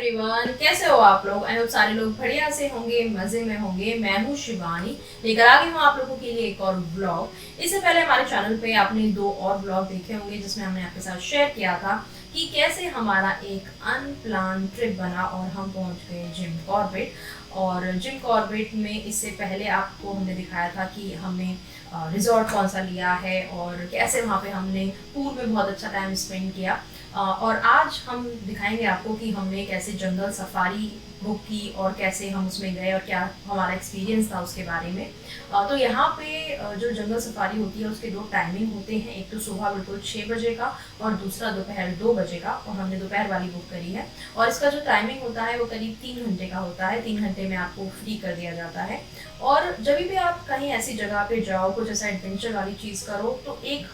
Everyone, कैसे हो आप लोग? आई होप सारे लोग बढ़िया से होंगे, मजे में होंगे। मैं हूँ शिवानी, लेकर आ गई हूँ आप लोगों के लिए एक और ब्लॉग। इससे पहले हमारे चैनल पे आपने 2 और ब्लॉग देखे होंगे जिसमें हमने आपके साथ शेयर किया था कि कैसे हमारा एक अनप्लान ट्रिप बना और हम पहुंच गए जिम कॉर्बेट। और जिम कॉर्बेट में इससे पहले आपको हमने दिखाया था कि हमने रिजॉर्ट कौन सा लिया है और कैसे वहाँ पे हमने पूल में बहुत अच्छा टाइम स्पेंड किया। और आज हम दिखाएंगे आपको कि हमने कैसे जंगल सफारी बुक की और कैसे हम उसमें गए और क्या हमारा एक्सपीरियंस था उसके बारे में। तो यहाँ पे जो जंगल सफारी होती है उसके 2 टाइमिंग होते हैं, एक तो सुबह बिल्कुल 6 बजे का और दूसरा दोपहर 2 बजे का, और हमने दोपहर वाली बुक करी है। और इसका जो टाइमिंग होता है वो करीब 3 घंटे का होता है। 3 घंटे में आपको फ्री कर दिया जाता है। और जब भी आप कहीं ऐसी जगह पे जाओ, कुछ ऐसा एडवेंचर वाली चीज़ करो, तो एक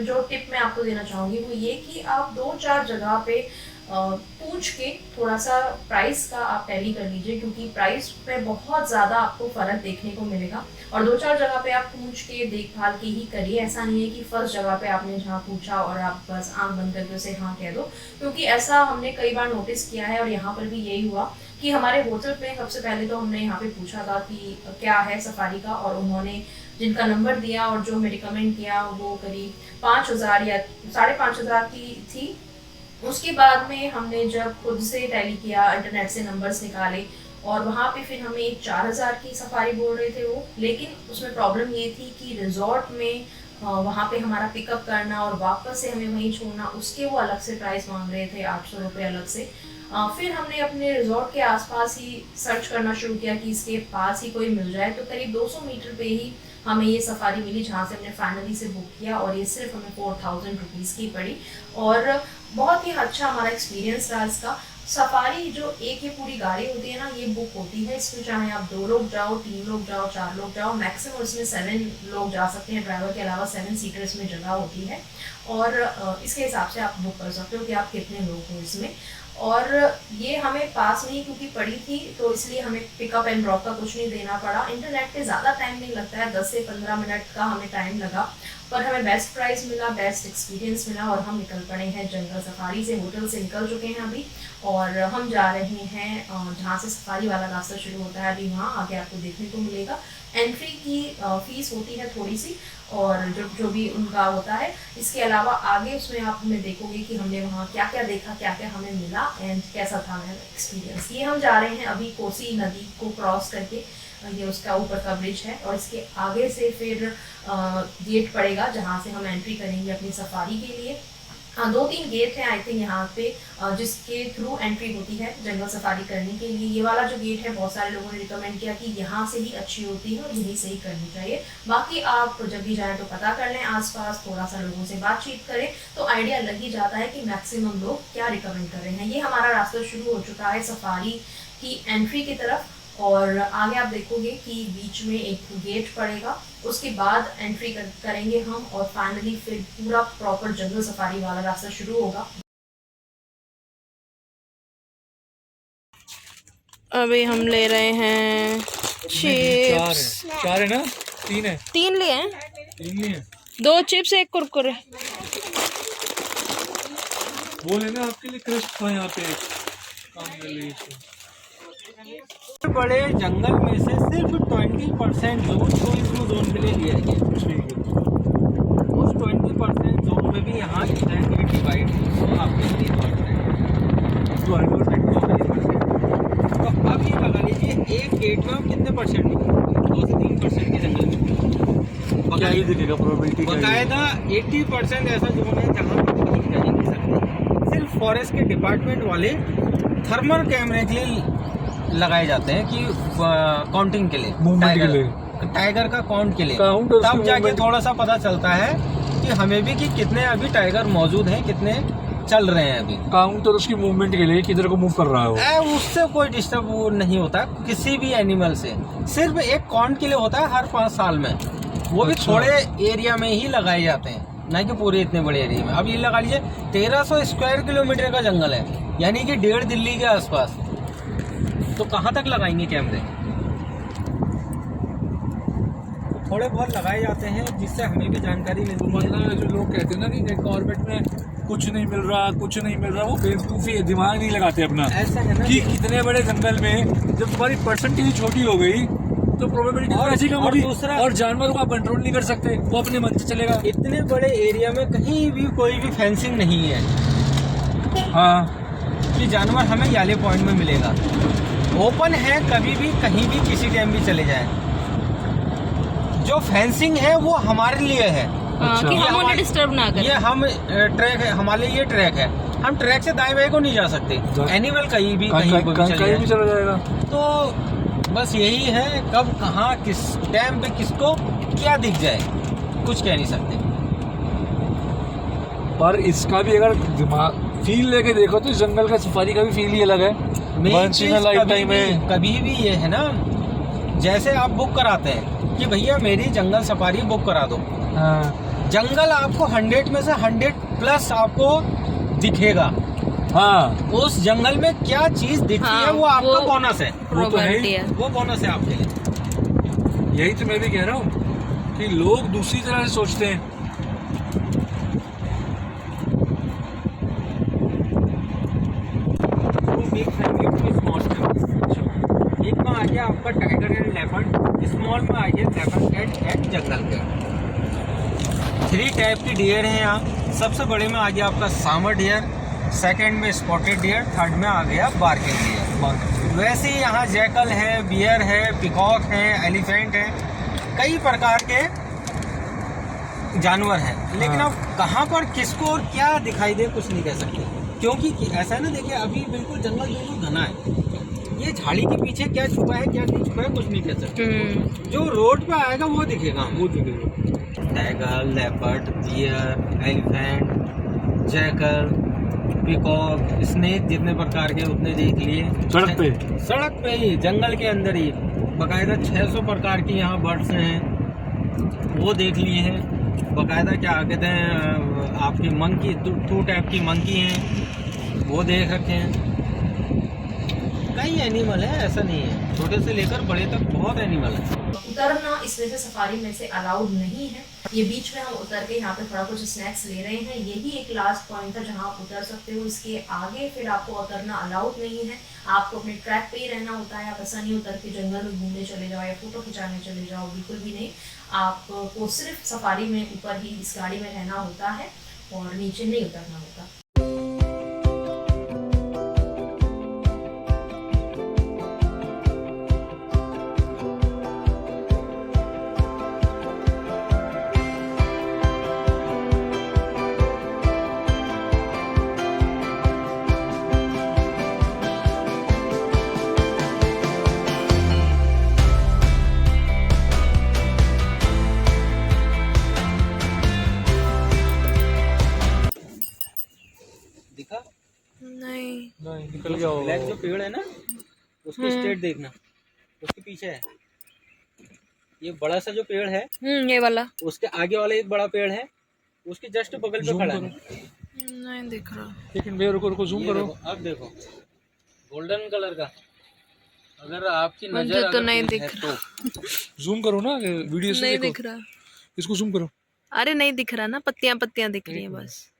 जो टिप मैं आपको देना चाहूँगी वो ये कि आप 2-4 जगह पे पूछ के थोड़ा सा प्राइस का आप टैली कर लीजिए, क्योंकि प्राइस पे बहुत ज़्यादा आपको फ़र्क देखने को मिलेगा। और 2-4 जगह पे आप पूछ के देखभाल के ही करिए। ऐसा नहीं है कि फर्स्ट जगह पे आपने जहाँ पूछा और आप बस आंख बंद करके उसे हाँ कह दो, क्योंकि ऐसा हमने कई बार नोटिस किया है। और यहाँ पर भी यही हुआ कि हमारे होटल पे सबसे पहले तो हमने यहाँ पे पूछा था कि क्या है सफारी का, और उन्होंने जिनका नंबर दिया और जो हमें रिकमेंड किया वो करीब 5,000 या 5,500 की थी। उसके बाद में हमने जब खुद से टैली किया, इंटरनेट से नंबर्स निकाले, और वहाँ पे फिर हमें एक 4,000 की सफारी बोल रहे थे वो। लेकिन उसमें प्रॉब्लम ये थी कि रिजॉर्ट में वहाँ पे हमारा पिकअप करना और वापस से हमें वहीं छोड़ना, उसके वो अलग से प्राइस मांग रहे थे, 800 रुपये अलग से। फिर हमने अपने रिजॉर्ट के आसपास ही सर्च करना शुरू किया कि इसके पास ही कोई मिल जाए। तो करीब 200 मीटर पे ही हमें ये सफारी मिली जहाँ से हमने फाइनली से बुक किया, और ये सिर्फ हमें 4,000 रुपीज़ की पड़ी। और बहुत ही अच्छा हमारा एक्सपीरियंस रहा इसका। सफारी जो एक ये पूरी गाड़ी होती है ना, ये बुक होती है। इसमें चाहे आप 2 लोग जाओ, 3 लोग जाओ, 4 लोग जाओ, मैक्सिमम इसमें 7 लोग जा सकते हैं। ड्राइवर के अलावा 7 सीटर इसमें जगह होती है। और इसके हिसाब से आप बुक कर सकते हो कि आप कितने लोग हो इसमें। और ये हमें पास में ही क्योंकि पड़ी थी, तो इसलिए हमें पिकअप एंड ड्रॉप का कुछ नहीं देना पड़ा। इंटरनेट पे ज़्यादा टाइम नहीं लगता है, 10 से 15 मिनट का हमें टाइम लगा, पर हमें बेस्ट प्राइस मिला, बेस्ट एक्सपीरियंस मिला। और हम निकल पड़े हैं जंगल सफारी से। होटल से निकल चुके हैं अभी, और हम जा रहे हैं जहाँ से सफारी वाला रास्ता शुरू होता है, अभी वहाँ आगे आपको देखने को मिलेगा। एंट्री की फीस होती है थोड़ी सी, और जो भी उनका होता है। इसके अलावा आगे उसमें आप हमें देखोगे कि हमने वहाँ क्या क्या देखा, क्या क्या हमें मिला एंड कैसा था मेरा एक्सपीरियंस। ये हम जा रहे हैं अभी कोसी नदी को क्रॉस करके, ये उसका ऊपर का ब्रिज है, और इसके आगे से फिर गेट पड़ेगा जहाँ से हम एंट्री करेंगे अपनी सफारी के लिए। 2-3 गेट हैं आई थिंक यहाँ पे, जिसके थ्रू एंट्री होती है जंगल सफारी करने के लिए। ये वाला जो गेट है बहुत सारे लोगों ने रिकमेंड किया कि यहाँ से ही अच्छी होती है और यहीं से ही करनी चाहिए। बाकी आप जब भी जाएँ तो पता कर लें आसपास, थोड़ा सा लोगों से बातचीत करें तो आइडिया लग ही जाता है कि मैक्सिमम लोग क्या रिकमेंड कर रहे हैं। ये हमारा रास्ता शुरू हो चुका है सफारी की एंट्री की तरफ, और आगे आप देखोगे कि बीच में एक गेट पड़ेगा, उसके बाद एंट्री करेंगे हम, और फाइनली फिर पूरा प्रॉपर जंगल सफारी वाला रास्ता शुरू होगा। अभी हम ले रहे हैं चिप्स। 4 है ना? 3 है। 3 लिए हैं, 3 लिए हैं। 2 चिप्स 1 कुरकुरे। वो लेना आपके लिए क्रिस्प था यहाँ पे काम कर ली। बड़े जंगल में से सिर्फ 20% जोन को इस जोन के लिए लिया गया। उस 20% जोन में भी यहाँ स्टैंड डिवाइड आपके लिए तो अब ये लगा लीजिए एक गेट में हम कितने परसेंट निकलेंगे, 2 से 3% के जंगल में क्या ही दिखेगा प्रोबेबिलिटी? बाकायदा 80% ऐसा जोन है जहाँ पर कहीं जा नहीं सकते। सिर्फ फॉरेस्ट के डिपार्टमेंट वाले थर्मल कैमरे के लिए लगाए जाते हैं कि काउंटिंग के लिए, मूवमेंट के लिए, टाइगर का काउंट के लिए। काउंट तब जाके थोड़ा सा पता चलता है कि हमें भी कि कितने अभी टाइगर मौजूद हैं, कितने चल रहे हैं अभी। काउंट और उसकी मूवमेंट के लिए किधर को मूव कर रहा है वो। उससे कोई डिस्टर्ब नहीं होता किसी भी एनिमल से। सिर्फ एक काउंट के लिए होता है हर 5 साल में, वो भी अच्छा। थोड़े एरिया में ही लगाए जाते हैं, ना कि पूरे इतने बड़े एरिया में। अब ये लगा लीजिए 1300 स्क्वायर किलोमीटर का जंगल है, यानी कि 1.5 दिल्ली के आसपास। तो कहाँ तक लगाएंगे कैमरे? थोड़े बहुत लगाए जाते हैं जिससे हमें भी जानकारी मिलती है। मतलब जो लोग कहते हैं ना कि कॉर्बेट में कुछ नहीं मिल रहा, कुछ नहीं मिल रहा, वो बेवकूफ़ी है, दिमाग नहीं लगाते अपना ऐसा है ना कि कितने बड़े जंगल में जब तुम्हारी परसेंटेज छोटी हो गई तो प्रोबेबिलिटी और- ऐसी कम और होगी। दूसरा- और जानवरों को आप कंट्रोल नहीं कर सकते, वो अपने मन से चलेगा। इतने बड़े एरिया में कहीं भी कोई भी फेंसिंग नहीं है हाँ, कि जानवर हमें याले पॉइंट में मिलेगा। ओपन है, कभी भी कहीं भी किसी टाइम भी चले जाए। जो फेंसिंग है वो हमारे लिए है, अच्छा। कि ये हम उन्हें हमारे- डिस्टर्ब ना करें। ये हम ट्रैक है, हमारे लिए ये ट्रैक है। हम ट्रैक से दाएं बाएं को नहीं जा सकते। एनिमल कहीं भी कहीं को भी चले कहीं भी जाए। चला जाएगा। तो बस यही है, कब कहाँ किस टाइम पे किसको क्या दिख जाए कुछ कह नहीं सकते। पर इसका भी अगर दिमाग फील लेके देखो तो इस जंगल का सफारी का भी फील ही अलग है। मेन Once in a चीज lifetime में। कभी भी ये है ना, जैसे आप बुक कराते हैं कि भैया मेरी जंगल सफारी बुक करा दो। हाँ, जंगल आपको 100 में से 100+ आपको दिखेगा। हाँ, उस जंगल में क्या चीज दिखती हाँ, है वो आपका वो- बोनस है। वो तो है ही। Probability है। वो बोनस है आपके लिए। यही तो मैं भी कह रहा हूँ कि लोग दूसरी तरह से सोचते हैं। Big family to small family. एक में आ गया आपका टाइगर एंड लेपर्ड, स्मॉल में आ गया leopard cat and jungle cat. 3 type की डियर हैं यहाँ। सबसे बड़े में आ गया आपका सामर डियर, सेकंड में स्पॉटेड डियर, थर्ड में आ गया बार्किंग डियर। वैसे ही यहाँ जैकल है, बियर है, पिकॉक है, एलिफेंट है, कई प्रकार के जानवर हैं। लेकिन हाँ। अब कहाँ पर किसको और क्या दिखाई दे कुछ नहीं कह सकते, क्योंकि ऐसा है ना, देखिए अभी बिल्कुल जंगल बिल्कुल घना है। ये झाड़ी के पीछे क्या छुपा है क्या नहीं छुपा है कुछ नहीं कह सकते। जो रोड पे आएगा वो दिखेगा हमको। वो दिखेगा। Tiger, leopard, bear, elephant, jackal, peacock, snake, जितने प्रकार के उतने देख लिए। सड़क पे ही, जंगल के अंदर ही बाकायदा 600 प्रकार की यहाँ बर्ड्स हैं, वो देख लिए हैं। बाकायदा क्या कहते हैं आपकी मंकी, 2 टाइप की मंकी हैं, वो देख रखे हैं। कई एनिमल है, ऐसा नहीं है, छोटे से लेकर बड़े तक बहुत एनिमल है। उतरना इस वजह से सफारी में से अलाउड नहीं है। ये बीच में हम उतर के यहाँ पे थोड़ा कुछ स्नैक्स ले रहे हैं, यही एक लास्ट पॉइंट था जहाँ आप उतर सकते हो। इसके आगे फिर आपको उतरना अलाउड नहीं है, आपको अपने ट्रैक पे ही रहना होता है। आप ऐसा नहीं उतर के जंगल में घूमने चले जाओ या फोटो खिंचाने चले जाओ, बिल्कुल भी नहीं। आपको सिर्फ सफारी में ऊपर ही इस गाड़ी में रहना होता है और नीचे नहीं उतरना होता। दिखा नहीं। नहीं, निकल गया ब्लैक जो होगा। पेड़ है ना, उसकी स्टेट देखना, उसके पीछे है। ये बड़ा सा जो पेड़ है, ये वाला उसके आगे वाला एक बड़ा पेड़ है, उसके जस्ट बगल पे Zoom खड़ा करो। है। नहीं दिख रहा। लेकिन भैया रुको रुको, जूम ये करो। देखो, अब देखो गोल्डन कलर का, अगर आपकी मुझे नजर तो अगर नहीं तेज दिख है तो जूम करो ना, वीडियो से नहीं देखो। दिख रहा। इसको जूम करो। अरे नहीं दिख रहा ना, पत्तियां पत्तियां दिख रही हैं बस।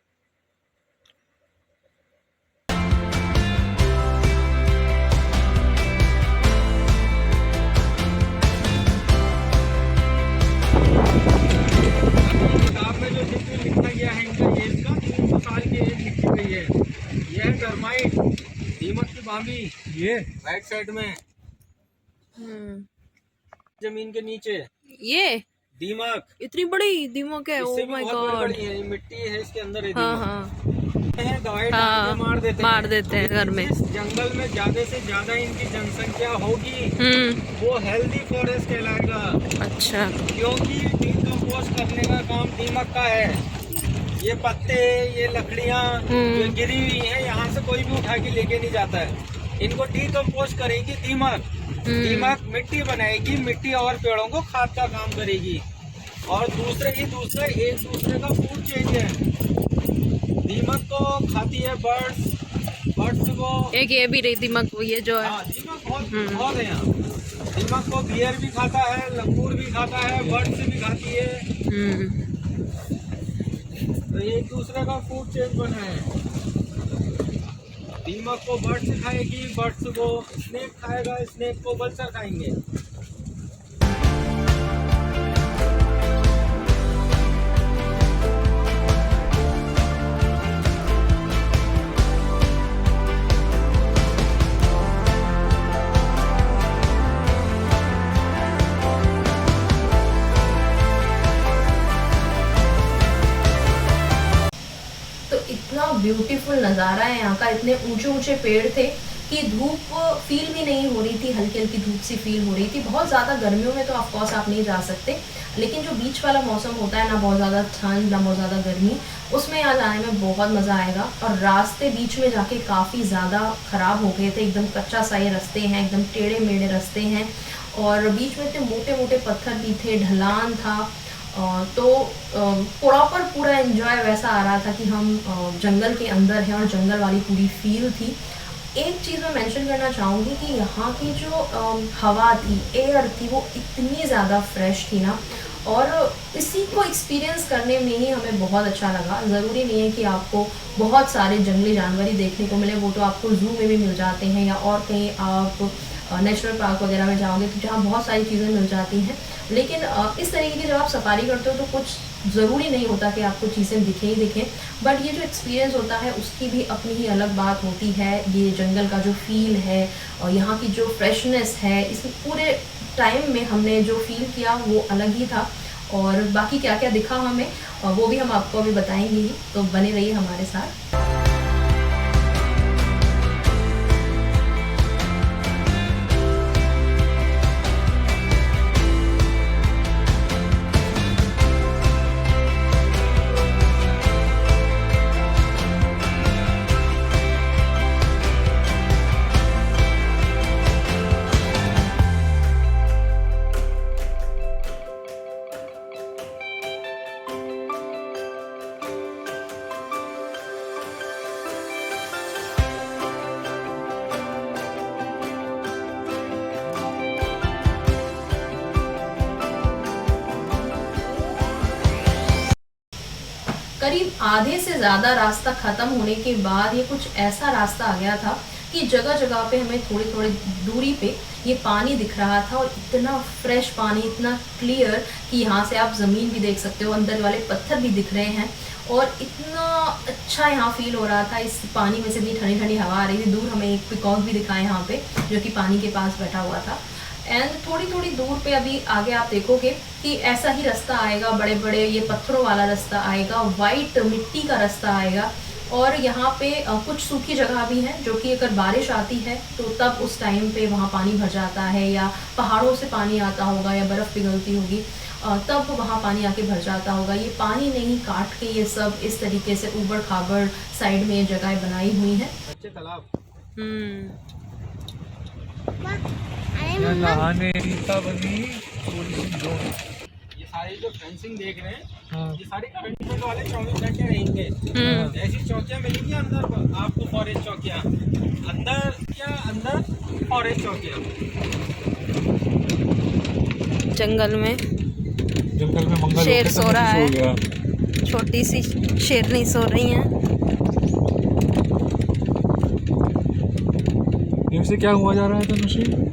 किताब में जो जिक्र लिखा गया है इनका एज का 300 साल की एज लिखी गई है। ये है टर्माइट, दीमक की बामी, ये राइट साइड में जमीन के नीचे ये दीमक। इतनी बड़ी दीमक है। इससे ओ भी माय बहुत गॉड। बड़ी है, मिट्टी है इसके अंदर है हाँ दीमक। हाँ है, दवाई हाँ, डाल के मार देते हैं घर में। जिस जंगल में ज्यादा से ज्यादा इनकी जनसंख्या होगी वो हेल्दी फॉरेस्ट कहलाएगा, अच्छा। क्योंकि डिकम्पोज करने का काम दीमक का है। ये पत्ते, ये लकड़ियाँ जो गिरी हुई हैं, यहाँ से कोई भी उठा के लेके नहीं जाता है। इनको डिकम्पोज करेगी दीमक। दीमक मिट्टी बनाएगी, मिट्टी और पेड़ों को खाद का काम करेगी। और दूसरे एक दूसरे का फूड चेंज है। दीमक को खाती है बर्ड्स को। एक ये भी रही दीमक, ये जो है। हाँ, दीमक बहुत है यहाँ। दीमक को बियर भी खाता है, लंगूर भी खाता है, बर्ड्स भी खाती है। तो ये एक दूसरे का फूड चेन बना है। दीमक को बर्ड्स खाएगी, बर्ड्स को स्नेक खाएगा, स्नेक को बल्चर खाएंगे। तो इतना ब्यूटीफुल नज़ारा है यहाँ का, इतने ऊंचे ऊंचे पेड़ थे कि धूप फील भी नहीं हो रही थी, हल्की हल्की धूप सी फील हो रही थी। बहुत ज़्यादा गर्मियों में तो ऑफकोर्स आप नहीं जा सकते, लेकिन जो बीच वाला मौसम होता है ना, बहुत ज़्यादा ठंड ना बहुत ज़्यादा गर्मी, उसमें यहाँ जाने में बहुत मज़ा आएगा। और रास्ते बीच में जाके काफ़ी ज़्यादा ख़राब हो गए थे, एकदम कच्चा सा ये रास्ते हैं, एकदम टेढ़े मेढ़े रास्ते हैं, और बीच में इतने मोटे मोटे पत्थर भी थे, ढलान था। तो प्रॉपर पूरा एंजॉय वैसा आ रहा था कि हम जंगल के अंदर हैं और जंगल वाली पूरी फील थी। एक चीज़ मैं मेंशन करना चाहूँगी कि यहाँ की जो हवा थी, एयर थी, वो इतनी ज़्यादा फ्रेश थी ना, और इसी को एक्सपीरियंस करने में ही हमें बहुत अच्छा लगा। ज़रूरी नहीं है कि आपको बहुत सारे जंगली जानवर ही देखने को मिले, वो तो आपको ज़ू में भी मिल जाते हैं, या और कहीं आप नेशनल पार्क वगैरह में जाओगे तो जहाँ बहुत सारी चीज़ें मिल जाती हैं। लेकिन इस तरीके की जब आप सफारी करते हो तो कुछ ज़रूरी नहीं होता कि आपको चीज़ें दिखें ही दिखें, बट ये जो एक्सपीरियंस होता है उसकी भी अपनी ही अलग बात होती है। ये जंगल का जो फील है और यहाँ की जो फ्रेशनेस है, इस पूरे टाइम में हमने जो फील किया वो अलग ही था। और बाकी क्या क्या दिखा हमें वो भी हम आपको अभी बताएंगे ही, तो बने रहिए हमारे साथ। करीब आधे से ज़्यादा रास्ता ख़त्म होने के बाद ये कुछ ऐसा रास्ता आ गया था कि जगह जगह पे हमें थोड़ी थोड़ी दूरी पे ये पानी दिख रहा था, और इतना फ्रेश पानी, इतना क्लियर कि यहाँ से आप ज़मीन भी देख सकते हो, अंदर वाले पत्थर भी दिख रहे हैं, और इतना अच्छा यहाँ फील हो रहा था। इस पानी में से इतनी ठंडी ठंडी हवा आ रही थी। दूर हमें एक पिकॉक भी दिखा है यहाँ पे, जो कि पानी के पास बैठा हुआ था। एंड थोड़ी थोड़ी दूर पे अभी आगे आप देखोगे कि ऐसा ही रास्ता आएगा, बड़े बड़े ये पत्थरों वाला रास्ता आएगा, वाइट मिट्टी का रास्ता आएगा, और यहाँ पे कुछ सूखी जगह भी है, जो कि अगर बारिश आती है तो तब उस टाइम पे वहाँ पानी भर जाता है, या पहाड़ों से पानी आता होगा, या बर्फ़ पिघलती होगी तब वहाँ पानी आके भर जाता होगा। ये पानी नहीं काट के ये सब इस तरीके से ऊबड़ खाबड़ साइड में ये जगह बनाई हुई हैं। अच्छे तालाब या नहाने रीता बनी टूरिज्म जोन। ये सारी जो फेंसिंग देख रहे हैं, हाँ। ये सारी कंटेनमेंट वाले 24 घंटे रहेंगे। ऐसी चौकियां मिलेंगी अंदर आपको, फॉरेस्ट चौकियां अंदर फॉरेस्ट चौकियां जंगल में मंगल शेर सो रहा है, गया। छोटी सी शेरनी सो रही हैं। इनसे क्या हुआ जा रहा है तनुश्री?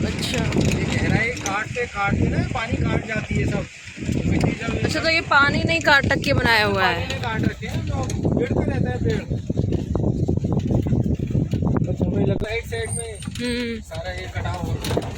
अच्छा गहराई काट के ना पानी काट जाती है सब मिट्टी जब। अच्छा, तो ये पानी नहीं काट के बनाया हुआ है? पानी ने काट रखे हैं, जो पेड़ पे रहता है पेड़, तो हमें लग राइट साइड में सारा ये कटा हुआ है।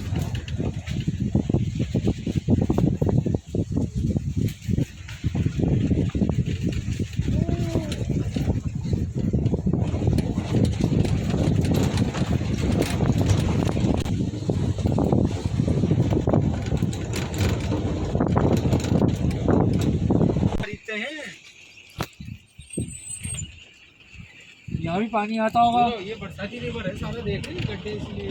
यहाँ भी पानी आता होगा। ये बरसाती रिवर है, सारा देख रहे हैं गड्ढे, इसलिए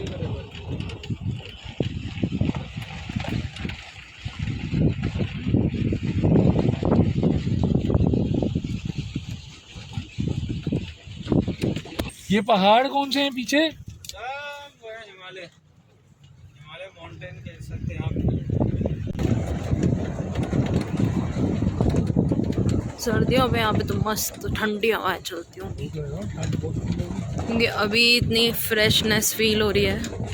ये पहाड़ कौन से हैं पीछे? सब वो है हिमालय माउंटेन कह सकते हैं आप। सर्दियों में यहाँ पे तो मस्त ठंडी हवाएं चलती होंगी, क्योंकि अभी इतनी फ्रेशनेस फील हो रही है।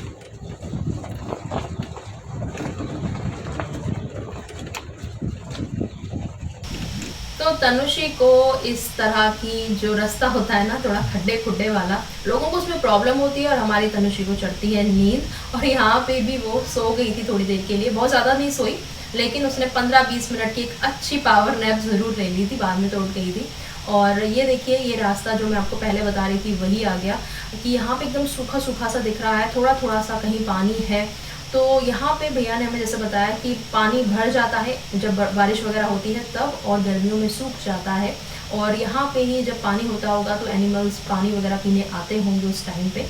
तो तनुषी को इस तरह की जो रास्ता होता है ना, थोड़ा खड्डे खुड्डे वाला, लोगों को उसमें प्रॉब्लम होती है और हमारी तनुषी को चढ़ती है नींद। और यहाँ पे भी वो सो गई थी थोड़ी देर के लिए, बहुत ज़्यादा नहीं सोई, लेकिन उसने 15-20 मिनट की एक अच्छी पावर नैप ज़रूर ले ली थी, बाद में तो उठ गई थी। और ये देखिए, ये रास्ता जो मैं आपको पहले बता रही थी वही आ गया, कि यहाँ पे एकदम सूखा सूखा सा दिख रहा है, थोड़ा थोड़ा सा कहीं पानी है। तो यहाँ पे भैया ने हमें जैसे बताया कि पानी भर जाता है जब बारिश वगैरह होती है तब, और गर्मियों में सूख जाता है। और यहाँ पे ही जब पानी होता होगा तो एनिमल्स पानी वगैरह पीने आते होंगे उस टाइम पे।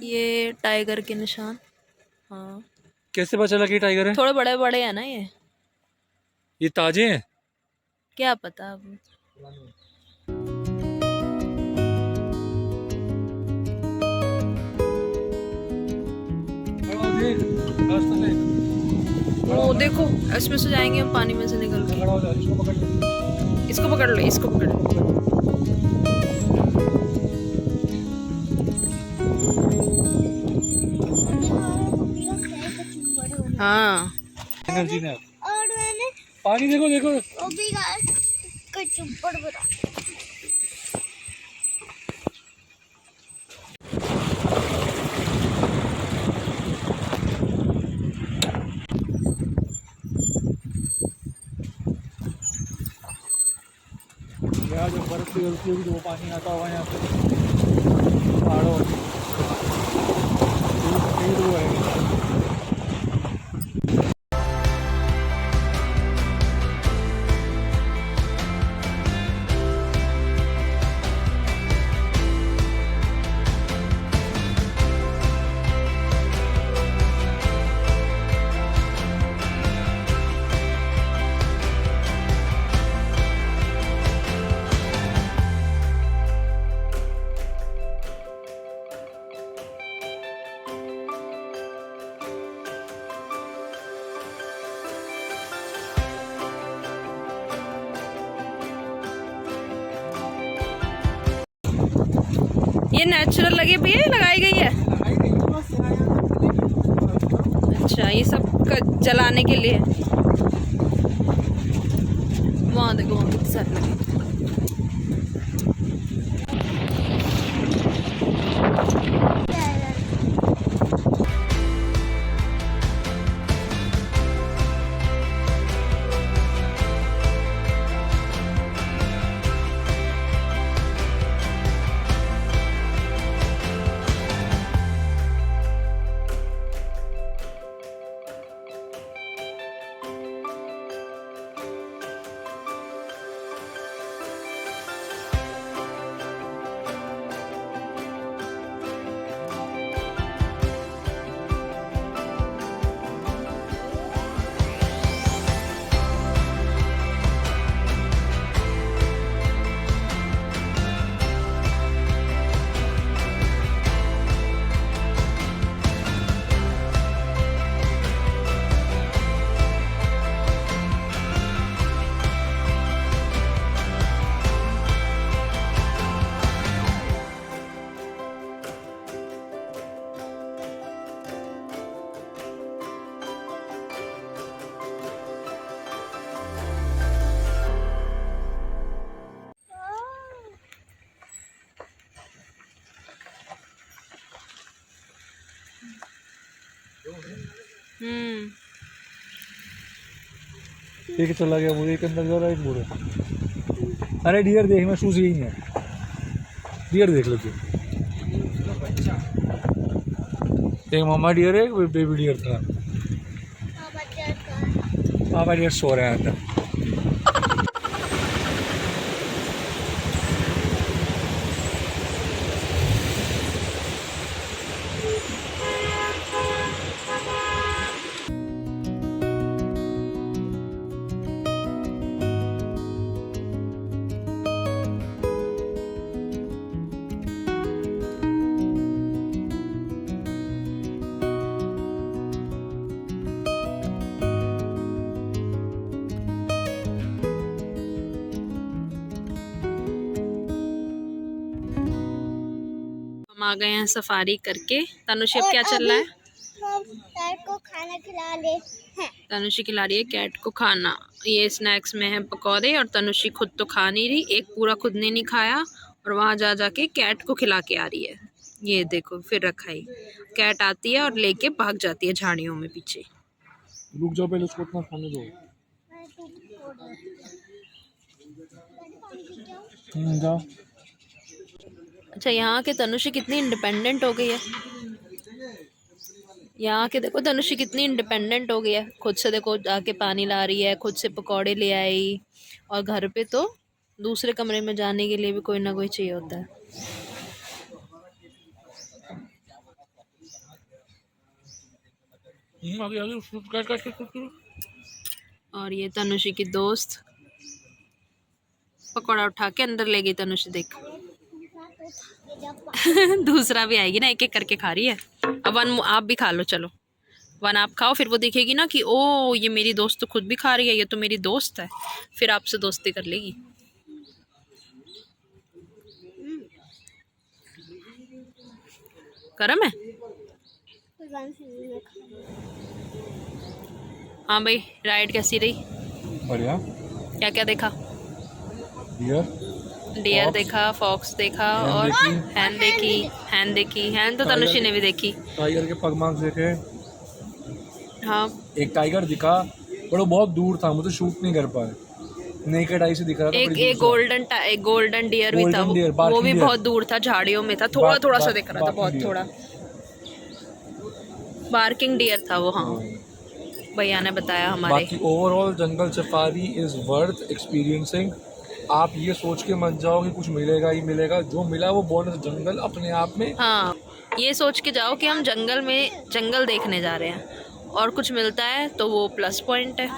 ये टाइगर के निशान, हाँ कैसे पता चला कि टाइगर है? थोड़े बड़े बड़े हैं ना ये ताजे हैं? क्या पता अब। वो देखो, इसमें से जाएंगे हम पानी में से निकल के। इसको पकड़ लो, इसको पकड़ लो। हाँ एनर्जी ने और मैंने पानी देखो देखो। वो भी कचुम्बर बना। यहाँ जब बर्फ पिघलती होगी तो वो पानी आता होगा यहाँ पे पहाड़ों में। वो है ये नेचुरल लगी भैया, ये लगाई गई है? अच्छा, ये सब जलाने के लिए। वहाँ देखो, वहाँ कितनी सारी लगी। एक चला गया, वो एक अंदर जा रहा है, एक मुड़े। अरे डियर देख, मैं शूज यही है, डियर देख लो तू। एक मामा डियर है, एक बेबी डियर था। पापा डियर सो रहे हैं अंदर। हम आ गए हैं सफारी करके। तनुषी अब क्या चल रहा है? हम कैट को खाना खिला रहे हैं। तनुषी खिला रही है कैट को खाना। ये स्नैक्स में है पकौड़े, और तनुषी खुद तो खा नहीं रही, एक पूरा खुद ने नहीं खाया और वहाँ जा जाके कैट को खिला के आ रही है। ये देखो फिर रखा ही, कैट आती है और लेके भाग जाती है झाड़ियों में पीछे। रुक जाओ, पहले उसको इतना खाने दो। जाओ। अच्छा, यहाँ के तनुषी कितनी इंडिपेंडेंट हो गई है। यहाँ के देखो तनुषी कितनी इंडिपेंडेंट हो गई है। खुद से देखो जाके पानी ला रही है, खुद से पकौड़े ले आई, और घर पे तो दूसरे कमरे में जाने के लिए भी कोई ना कोई चाहिए होता है। और ये तनुषी की दोस्त पकौड़ा उठा के अंदर ले गई। तनुषी देख दूसरा भी आएगी ना, एक एक करके खा रही है। अब वन आप भी खा लो, चलो वन आप खाओ, फिर वो देखेगी ना कि ओ ये मेरी दोस्त तो खुद भी खा रही है, ये तो मेरी दोस्त है, फिर आपसे दोस्ती कर लेगी। गरम है। हाँ भाई, राइड कैसी रही? बढ़िया। क्या क्या देखा? डियर देखा, फॉक्स देखा, और हैन देखी। हैन तो तनुषी ने भी देखी। टाइगर के पगमार्क्स देखे। हाँ, एक टाइगर दिखा, पर वो बहुत दूर था, मुझे शूट नहीं कर पाए, नेकेड आई से दिख रहा था। एक गोल्डन डियर भी था, वो भी बहुत दूर था, झाड़ियों में था, थोड़ा सा दिख रहा था, बहुत थोड़ा। बार्किंग डियर था वो। हाँ, भैया ने बताया हमारे। बाकी overall jungle safari is worth experiencing. आप ये सोच के मत जाओ कि कुछ मिलेगा ही मिलेगा, जो मिला वो बोनस जंगल अपने आप में। हाँ, ये सोच के जाओ कि हम जंगल देखने जा रहे हैं, और कुछ मिलता है तो वो प्लस पॉइंट है।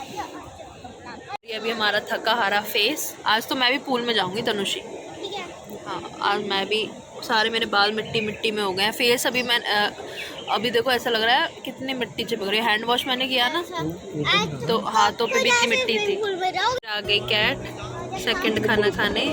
ये अभी हमारा थका हारा फेस। आज तो मैं भी पूल में जाऊंगी तनुषी। हाँ, आज मैं भी, सारे मेरे बाल मिट्टी में हो गए हैं। फेस अभी देखो ऐसा लग रहा है कितनी मिट्टी चिपक रही है। हैंड वॉश मैंने किया ना, तो हाथों पे भी इतनी मिट्टी थी। आ गई कैट सेकंड खाना खाने।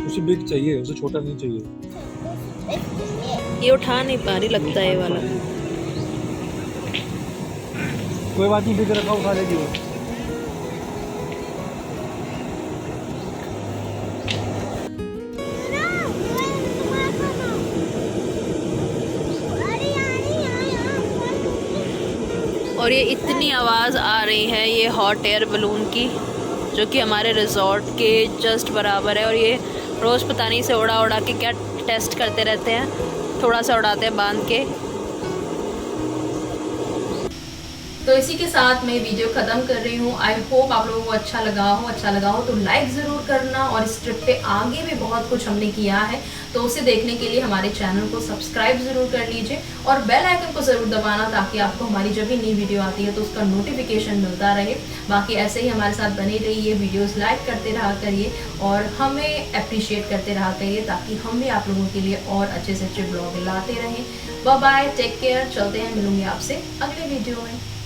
उसे बिग चाहिए, उसे छोटा नहीं चाहिए। ये उठा नहीं पा रही लगता है ये वाला। कोई बात नहीं, बिग रखा, उठा लेगी वो। और ये इतनी आवाज़ आ रही है ये हॉट एयर बलून की, जो कि हमारे रिजॉर्ट के जस्ट बराबर है। और ये रोज़ पता नहीं से उड़ा के क्या टेस्ट करते रहते हैं, थोड़ा सा उड़ाते हैं बांध के। तो इसी के साथ मैं वीडियो ख़त्म कर रही हूँ। आई होप आप लोगों को अच्छा लगा हो तो लाइक ज़रूर करना। और इस ट्रिप पे आगे भी बहुत कुछ हमने किया है, तो उसे देखने के लिए हमारे चैनल को सब्सक्राइब ज़रूर कर लीजिए और बेल आइकन को ज़रूर दबाना, ताकि आपको हमारी जब भी नई वीडियो आती है तो उसका नोटिफिकेशन मिलता रहे। बाकी ऐसे ही हमारे साथ बने रहिए, वीडियोज़ लाइक करते रहा करिए और हमें अप्रिशिएट करते रहा करिए, ताकि हम भी आप लोगों के लिए और अच्छे से अच्छे ब्लॉग लाते रहें। बाय बाय, टेक केयर, चलते हैं, मिलूंगी आपसे अगले वीडियो में।